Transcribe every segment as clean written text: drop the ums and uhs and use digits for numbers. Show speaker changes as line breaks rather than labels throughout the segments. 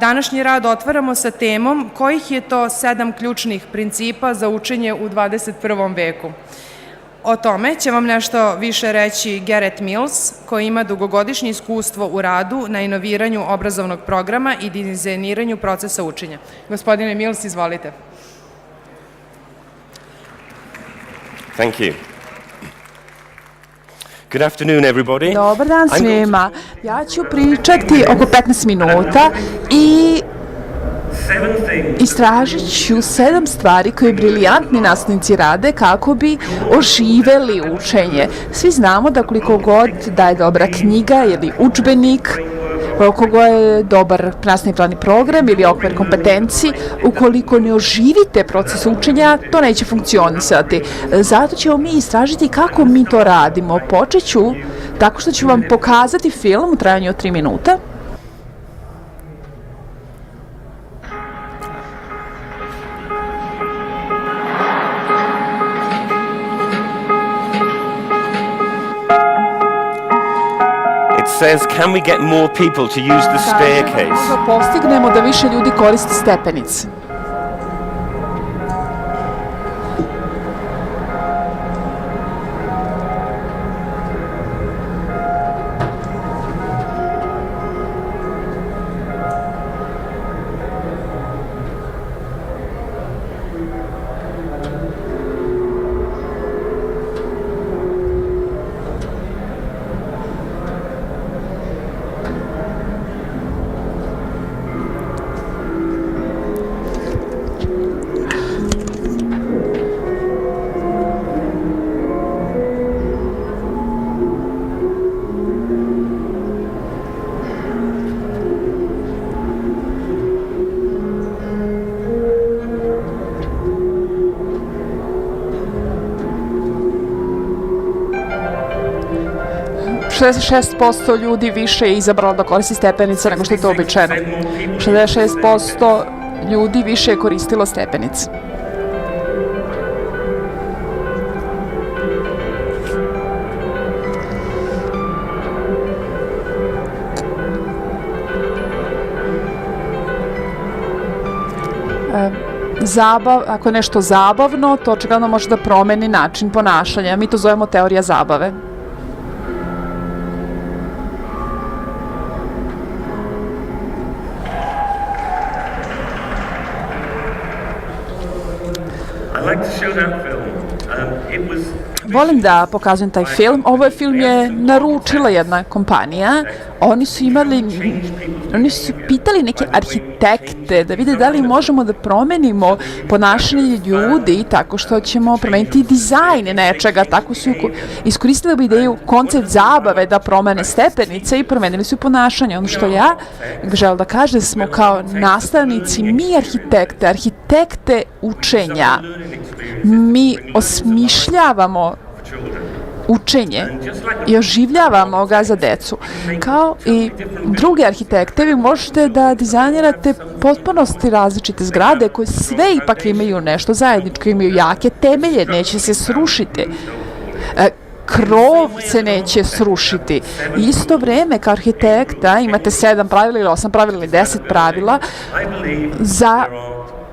Današnji rad otvaramo sa temom kojih je to 7 ključnih principa za učenje u 21. veku. O tome će vam nešto više reći Garrett Mills, koji ima dugogodišnje iskustvo u radu na inoviranju obrazovnog programa i dizajniranju procesa učenja. Gospodine Mills, izvolite.
Thank you. Good afternoon, everybody.
Dobar dan svima. Ja ću pričati oko 15 minuta i istražit ću 7 stvari koje brilijantni nastavnici rade kako bi oživeli učenje. Svi znamo da koliko god da je dobra knjiga ili udžbenik, koliko god je dobar nastavni plan i program ili okvir kompetenciji, ukoliko ne oživite proces učenja, to neće funkcionisati. Zato ćemo mi istražiti kako mi to radimo. Počet ću tako što ću vam pokazati film u trajanju od 3 minuta.
Says, can we get more people to use the staircase?
Da postignemo da više ljudi koriste stepenice. %66% ljudi više je izabralo da koristi stepenice nego što je to običajno. 66% ljudi više je koristilo stepenice. Ako je nešto zabavno, to očigledno može da promeni način ponašanja. Mi to zovemo teorija zabave. Volim da pokazujem taj film. Ovaj film je naručila jedna kompanija. Oni su pitali neke arhitekte da vide da li možemo da promenimo ponašanje ljudi tako što ćemo promeniti dizajn nečega. Tako su iskoristili ideju, koncept zabave da promene stepenice i promenili su ponašanje. Ono što ja želim da kažem, smo kao nastavnici, mi arhitekte učenja. Mi osmišljavamo učenje i oživljavamo ga za decu. Kao i druge arhitekte, vi možete da dizajnirate potpunosti različite zgrade koje sve ipak imaju nešto zajedničko, imaju jake temelje, neće se srušiti. Krov se neće srušiti. Isto vreme kao arhitekta imate 7 pravila ili 8 pravila ili 10 pravila za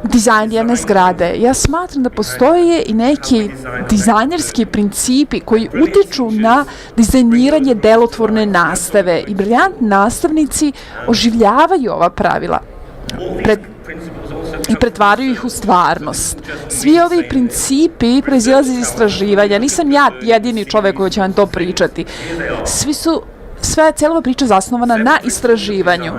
dizajn jedne zgrade. Ja smatram da postoje i neki dizajnerski principi koji utiču na dizajniranje delotvorne nastave i briljantni nastavnici oživljavaju ova pravila i pretvaraju ih u stvarnost. Svi ovi principi proizilaze iz istraživanja. Nisam ja jedini čovek koji će vam to pričati. Cijela priča zasnovana na istraživanju.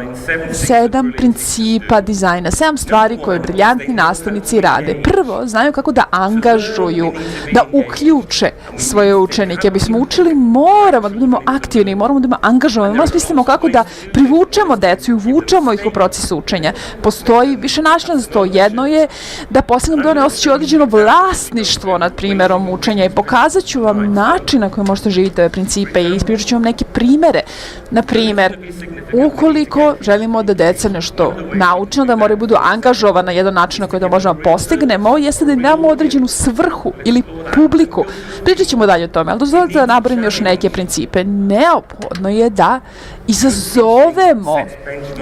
7 principa dizajna, 7 stvari koje briljantni nastavnici rade. Prvo, znaju kako da angažuju, da uključe svoje učenike. Bismo učili, moramo da budemo aktivni, moramo da budemo angažovani, moramo da smislimo kako da privučemo decu i uvučemo ih u proces učenja. Postoji više načina za to. Jedno je da postignemo da one osjećaju određeno vlasništvo nad primjerom učenja i pokazat ću vam način na koji možete živjeti ove principe i ispričat ću vam neke primere mere. Na primer, ukoliko želimo da deca nešto nauče, da moraju budu angažovana na jedan način na koji to možemo postignemo, jeste da imamo određenu svrhu ili publiku. Pričat ćemo dalje o tome, ali dozvolite da nabrojim još neke principe. Neophodno je da izazovemo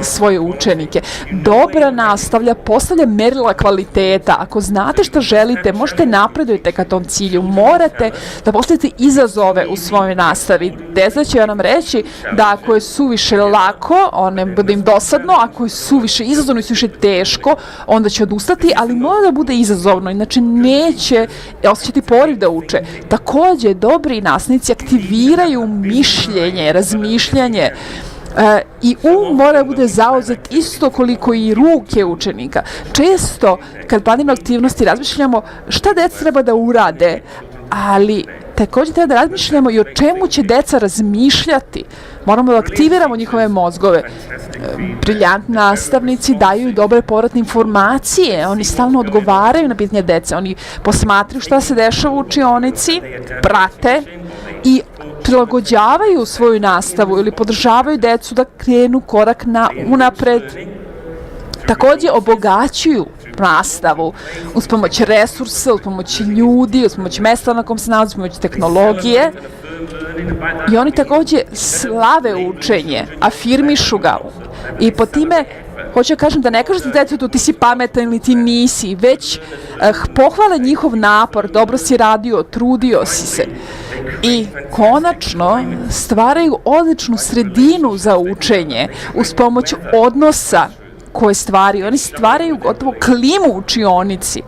svoje učenike. Dobra nastavlja postavlja merila kvaliteta. Ako znate šta želite, možete napredujete ka tom cilju. Morate da postavite izazove u svojoj nastavi. Deca će nam reći da ako je suviše lako, ne bude im dosadno, ako je suviše izazovno i suviše teško, onda će odustati, ali mora da bude izazovno, inače neće osjećati poriv da uče. Takođe, dobri nastavnici aktiviraju mišljenje, razmišljanje, i mora da bude zauzet isto koliko i ruke učenika. Često, kad planiramo aktivnosti, razmišljamo šta deca treba da urade, ali takođe treba da razmišljamo i o čemu će deca razmišljati. Moramo da aktiviramo njihove mozgove. Briljantni nastavnici daju dobre povratne informacije, oni stalno odgovaraju na pitanje dece, oni posmatraju šta se dešava u učionici, prate i prilagođavaju svoju nastavu ili podržavaju decu da krenu korak unapred. Takođe obogaćuju nastavu uz pomoć resursa, uz pomoć ljudi, uz pomoć mesta na kom se nalazi, uz pomoć tehnologije. I oni takođe slave učenje, afirmišu ga. I po time hoću da kažem da ne kažete detetu ti si pametan ili ti nisi, već pohvale njihov napor, dobro si radio, trudio si se. I konačno stvaraju odličnu sredinu za učenje uz pomoć odnosa koje stvaraju. Oni stvaraju gotovo klimu u učionici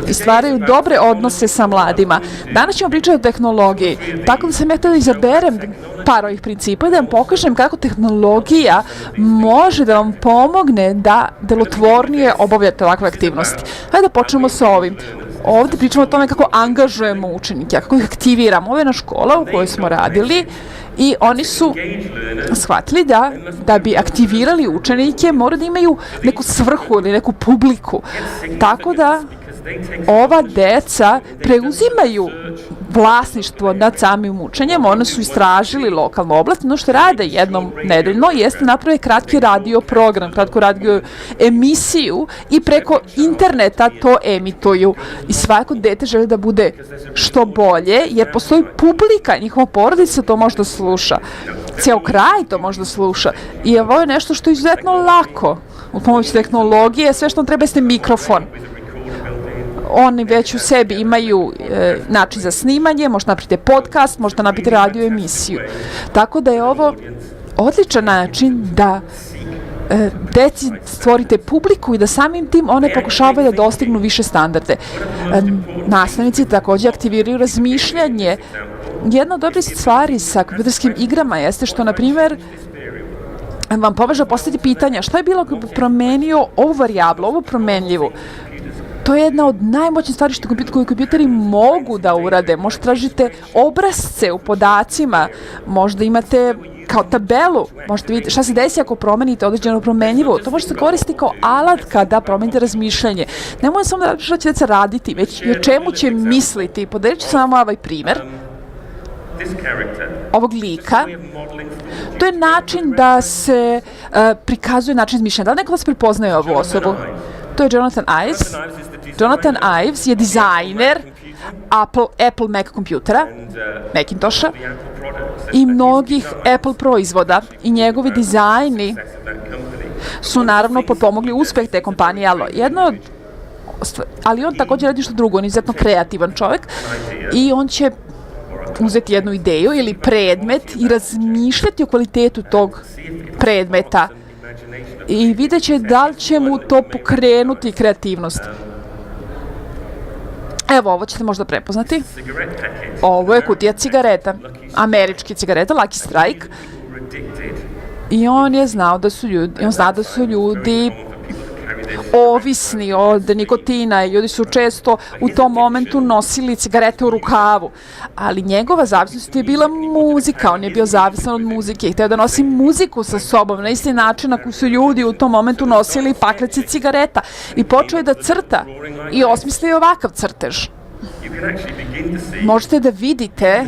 i stvaraju dobre odnose sa mladima. Danas ćemo pričati o tehnologiji, tako da sam ja htjela da izaberem par ovih principa i da vam pokažem kako tehnologija može da vam pomogne da delotvornije obavljate ovakve aktivnosti. Hajde da počnemo sa ovim. Ovde pričamo o tome kako angažujemo učenike, kako ih aktiviramo. Ovo je jedna škola u kojoj smo radili i oni su shvatili da bi aktivirali učenike moraju da imaju neku svrhu ili neku publiku. Tako da ova deca preuzimaju vlasništvo nad samim učenjem, one su istražili lokalnu oblast, no što rade jednom nedeljno jeste naprave kratki radio program, kratku radio emisiju i preko interneta to emituju. I svako dete želi da bude što bolje, jer postoji publika, njihova porodica to može da sluša, ceo kraj to može da sluša. I ovo je nešto što je izuzetno lako. U pomoći tehnologije sve što vam treba jeste mikrofon. Oni već u sebi imaju način za snimanje, možete napraviti podcast, možete napraviti radio emisiju. Tako da je ovo odličan način da deci stvorite publiku i da samim tim one pokušavaju da dostignu više standarde. Nastavnici takođe aktiviraju razmišljanje. Jedna od dobrih stvari sa kompjuterskim igrama jeste što, na primjer, vam pomaže postaviti pitanja šta je bilo ako bi promenio ovu varijablu, ovu promenljivu. To je jedna od najmoćnijih stvari koje kompjuteri mogu da urade. Možete tražite obrazce u podacima, možda imate kao tabelu, možete vidjeti šta se desi ako promenite određenu promenljivu. To možete koristiti kao alat kada promenite razmišljanje. Nemoj samo da šta će deca raditi, već i o čemu će misliti. Podelit ću samo ovaj primer ovog lika. To je način da se prikazuje način razmišljanja. Da li neko vas prepoznaje ovu osobu? To je Jonathan Ives. Jonathan Ives je dizajner Apple Mac kompjutera, Macintosha i mnogih Apple proizvoda. I njegovi dizajni su naravno potpomogli uspeh te kompanije, ali on također radi što drugo, on je izuzetno kreativan čovjek i on će uzeti jednu ideju ili predmet i razmišljati o kvalitetu tog predmeta i vidjet će da li će mu to pokrenuti kreativnost. Evo, ovo ćete možda prepoznati. Ovo je kutija cigareta, američki cigareta, Lucky Strike. I on je znao da su ljudi ovisni od nikotina i ljudi su često u tom momentu nosili cigarete u rukavu. Ali njegova zavisnost je bila muzika, on je bio zavisan od muzike i hteo da nosi muziku sa sobom na isti način na koji su ljudi u tom momentu nosili pakleci cigareta. I počeo je da crta i osmislio ovakav crtež. Možete da vidite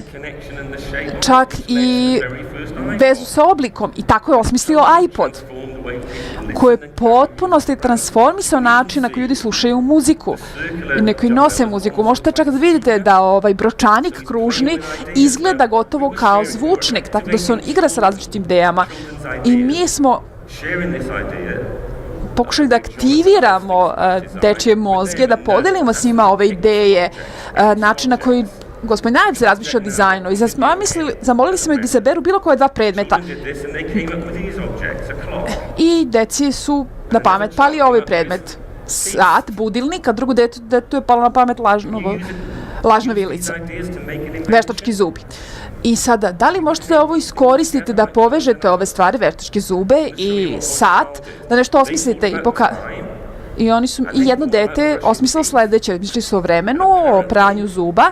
čak i vezu sa oblikom i tako je osmislio iPod koji je potpunosti transformisao način na koji ljudi slušaju muziku i na koji nose muziku. Možete čak da vidite da ovaj bročanik kružni izgleda gotovo kao zvučnik, tako da se on igra sa različitim idejama i mi smo pokušali da aktiviramo dečije mozge, da podelimo s njima ove ideje, način na koji gospodin Ives razmišlja o dizajnu i zamolili smo ih da izaberu bilo koje dva predmeta. I deci su na pamet pali ovaj predmet. Sat, budilnik, a drugo detu je palo na pamet lažna vilica. Veštački zubi. I sada, da li možete da ovo iskoristite da povežete ove stvari, veštačke zube i sat, da nešto osmislite i oni su, i jedno dete osmislilo sledeće, mišli su o vremenu, o pranju zuba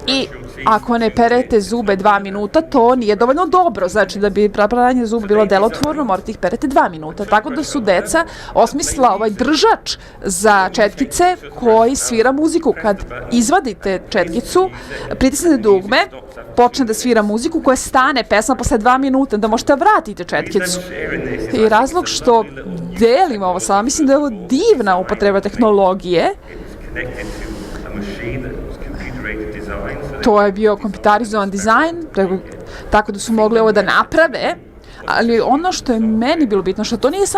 i ako ne perete zube 2 minuta, to nije dovoljno dobro, znači da bi pranje zuba bilo delotvorno, morate ih perete 2 minuta, tako da su deca osmislila ovaj držač za četkice koji svira muziku. Kad izvadite četkicu, pritisnete dugme, počne da svira muziku koja stane pesma posle 2 minuta, da možete vratiti četkicu. I razlog što delimo ovo sama, mislim da je ovo divna upotreba tehnologije. To je bio kompjutarizovan dizajn, tako da su mogli ovo da naprave, ali ono što je meni bilo bitno, što to nisu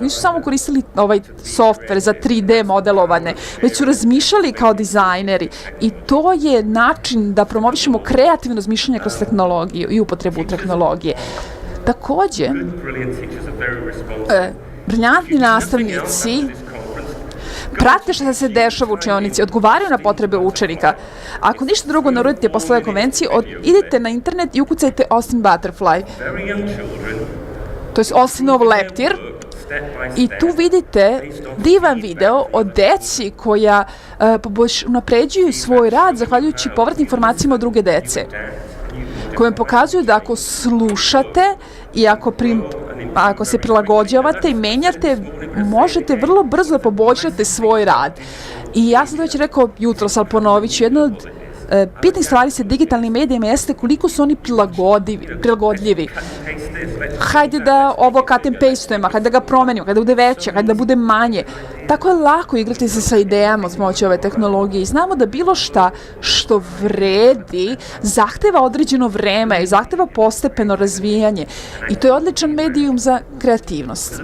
samo koristili ovaj softver za 3D modelovane, već su razmišljali kao dizajneri i to je način da promovišemo kreativno razmišljanje kroz tehnologiju i upotrebu tehnologije. Takođe, briljantni nastavnici prate šta se dešava u učionici, odgovaraju na potrebe učenika. Ako ništa drugo ne uradite posle ove konvencije, idite na internet i ukucajte Austin Butterfly. To je Austinov leptir. I tu vidite divan video o deci koja unapređuju svoj rad zahvaljujući povratnim informacijama od druge dece, koje vam pokazuju da ako slušate i ako se prilagođavate i menjate, možete vrlo brzo da poboljšate svoj rad. I ja sam to već rekao jutros, ali ponovit ću, jedna od bitnih stvari sa digitalnim medijima jeste koliko su oni prilagodljivi. Hajde da ovo cut and paste-ujemo, hajde da ga promenimo, hajde da bude veće, hajde da bude manje. Tako je lako igrati se sa idejama od pomoću ove tehnologije i znamo da bilo šta što vredi zahteva određeno vreme i zahteva postepeno razvijanje i to je odličan medijum za kreativnost.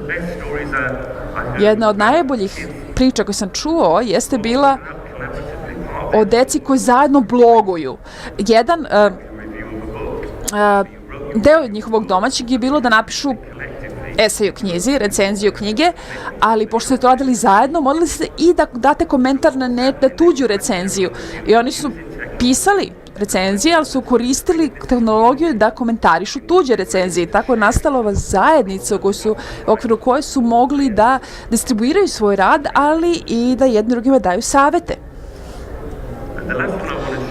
Jedna od najboljih priča koju sam čuo jeste bila o deci koji zajedno bloguju. Jedan deo njihovog domaćeg je bilo da napišu esej o knjizi, recenziju knjige, ali pošto ste to radili zajedno, morali ste i da date komentar na tuđu recenziju. I oni su pisali recenzije, ali su koristili tehnologiju da komentarišu tuđe recenzije. Tako je nastala ova zajednica u okviru koje su mogli da distribuiraju svoj rad, ali i da jedni drugima daju savete.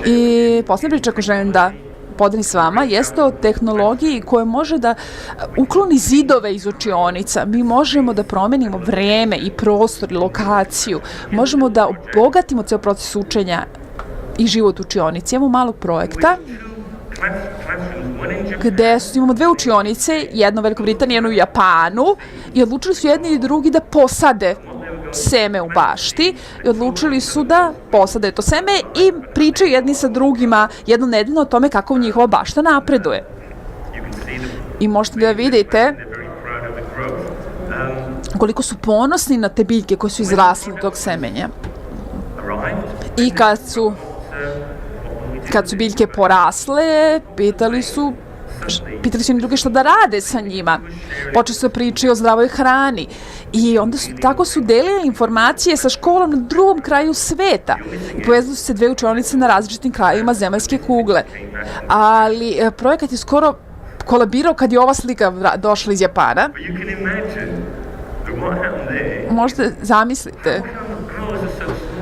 I posljednja priča koju želim da podelim s vama jeste o tehnologiji koja može da ukloni zidove iz učionica. Mi možemo da promenimo vreme i prostor i lokaciju. Možemo da obogatimo ceo proces učenja i život u učionici. Imamo malog projekta gde imamo 2 učionice, jedna u Velikoj Britaniji, jedna u Japanu i odlučili su jedni i drugi da posade seme u bašti i odlučili su da posade to seme i pričaju jedni sa drugima jedno nedeljno o tome kako njihova bašta napreduje. I možete da vidite koliko su ponosni na te biljke koje su izrasle od tog semenja. I kad su biljke porasle, pitali su jedni druge šta da rade sa njima. Počeli su da pričaju o zdravoj hrani. I onda tako su delili informacije sa školom na drugom kraju sveta. I povezali su se 2 učionice na različitim krajevima zemaljske kugle. Ali projekat je skoro kolabirao kad je ova slika došla iz Japana. Možete zamislite.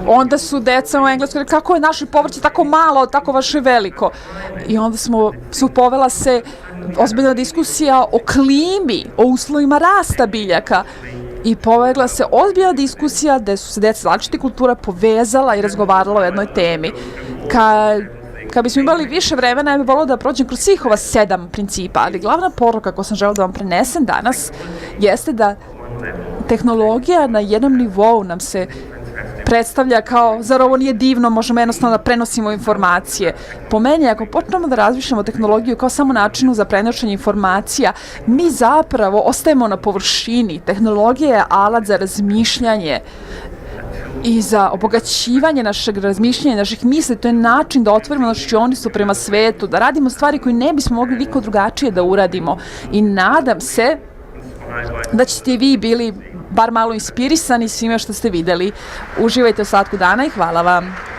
Onda su deca u Engleskoj rekli kako je naše povrće tako malo, tako vaše veliko. I onda su povela se ozbiljna diskusija o klimi, o uslovima rasta biljaka. I povela se ozbiljna diskusija gde su se deca različitih kultura povezala i razgovarala o jednoj temi. kad bismo imali više vremena, ja bih volila da prođem kroz svih ova 7 principa, ali glavna poruka koju sam želela da vam prenesem danas jeste da tehnologija na jednom nivou nam se predstavlja kao, zar ovo nije divno, možemo jednostavno da prenosimo informacije. Po meni, ako počnemo da razmišljamo tehnologiju kao samo načinu za prenošenje informacija, mi zapravo ostajemo na površini. Tehnologija je alat za razmišljanje i za obogaćivanje našeg razmišljanja, naših misli. To je način da otvorimo našu čionicu prema svetu, da radimo stvari koje ne bismo mogli niko drugačije da uradimo. I nadam se da ćete i vi bili bar malo inspirisani svime što ste videli. Uživajte ostatku dana i hvala vam.